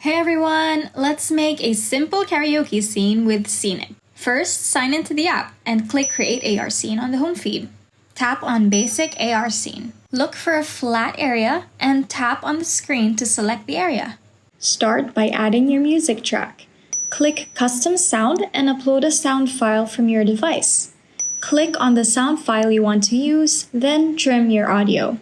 Hey everyone! Let's make a simple karaoke scene with Scenic. First, sign into the app and click Create AR Scene on the home feed. Tap on Basic AR Scene. Look for a flat area and tap on the screen to select the area. Start by adding your music track. Click Custom Sound and upload a sound file from your device. Click on the sound file you want to use, then trim your audio.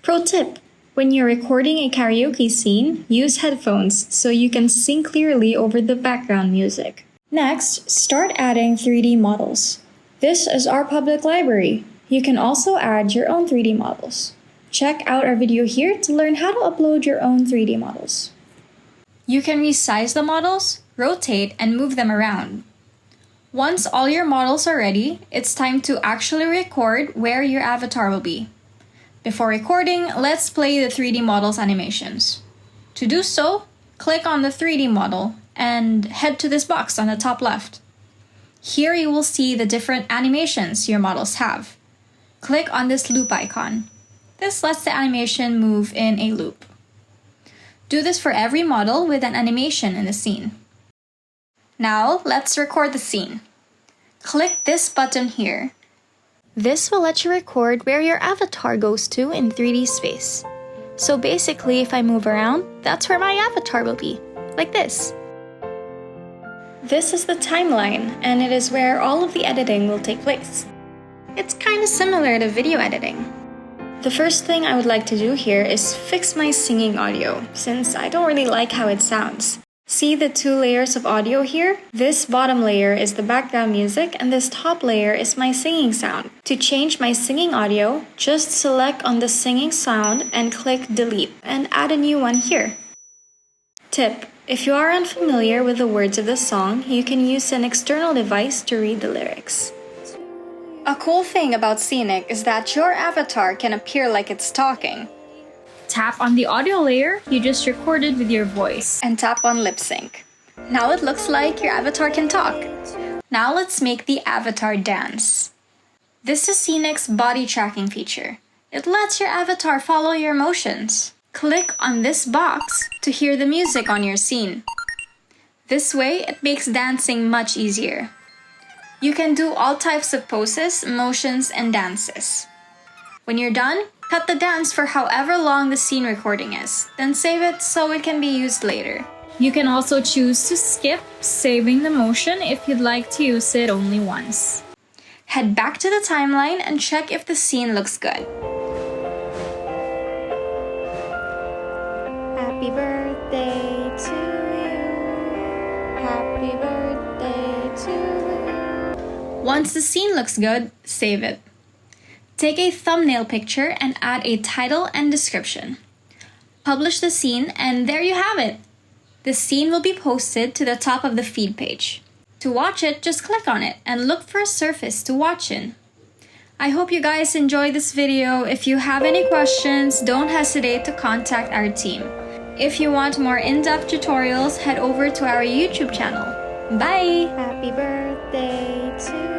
Pro tip: when you're recording a karaoke scene, use headphones so you can sing clearly over the background music. Next, start adding 3D models. This is our public library. You can also add your own 3D models. Check out our video here to learn how to upload your own 3D models. You can resize the models, rotate, and move them around. Once all your models are ready, it's time to actually record where your avatar will be. Before recording, let's play the 3D models animations. To do so, click on the 3D model and head to this box on the top left. Here you will see the different animations your models have. Click on this loop icon. This lets the animation move in a loop. Do this for every model with an animation in the scene. Now, let's record the scene. Click this button here. This will let you record where your avatar goes to in 3D space. So basically, if I move around, that's where my avatar will be, like this. This is the timeline, and it is where all of the editing will take place. It's kind of similar to video editing. The first thing I would like to do here is fix my singing audio, since I don't really like how it sounds. See the two layers of audio here? This bottom layer is the background music and this top layer is my singing sound. To change my singing audio, just select on the singing sound and click delete and add a new one here. Tip: if you are unfamiliar with the words of the song, you can use an external device to read the lyrics. A cool thing about Scenic is that your avatar can appear like it's talking. Tap on the audio layer you just recorded with your voice and tap on lip sync. Now it looks like your avatar can talk. Now let's make the avatar dance. This is Scenic's body tracking feature. It lets your avatar follow your motions. Click on this box to hear the music on your scene. This way it makes dancing much easier. You can do all types of poses, motions, and dances. When you're done, cut the dance for however long the scene recording is, then save it so it can be used later. You can also choose to skip saving the motion if you'd like to use it only once. Head back to the timeline and check if the scene looks good. Happy birthday to you. Happy birthday to you. Once the scene looks good, save it. Take a thumbnail picture and add a title and description. Publish the scene and there you have it! The scene will be posted to the top of the feed page. To watch it, just click on it and look for a surface to watch in. I hope you guys enjoyed this video. If you have any questions, don't hesitate to contact our team. If you want more in-depth tutorials, head over to our YouTube channel. Bye! Happy birthday to you.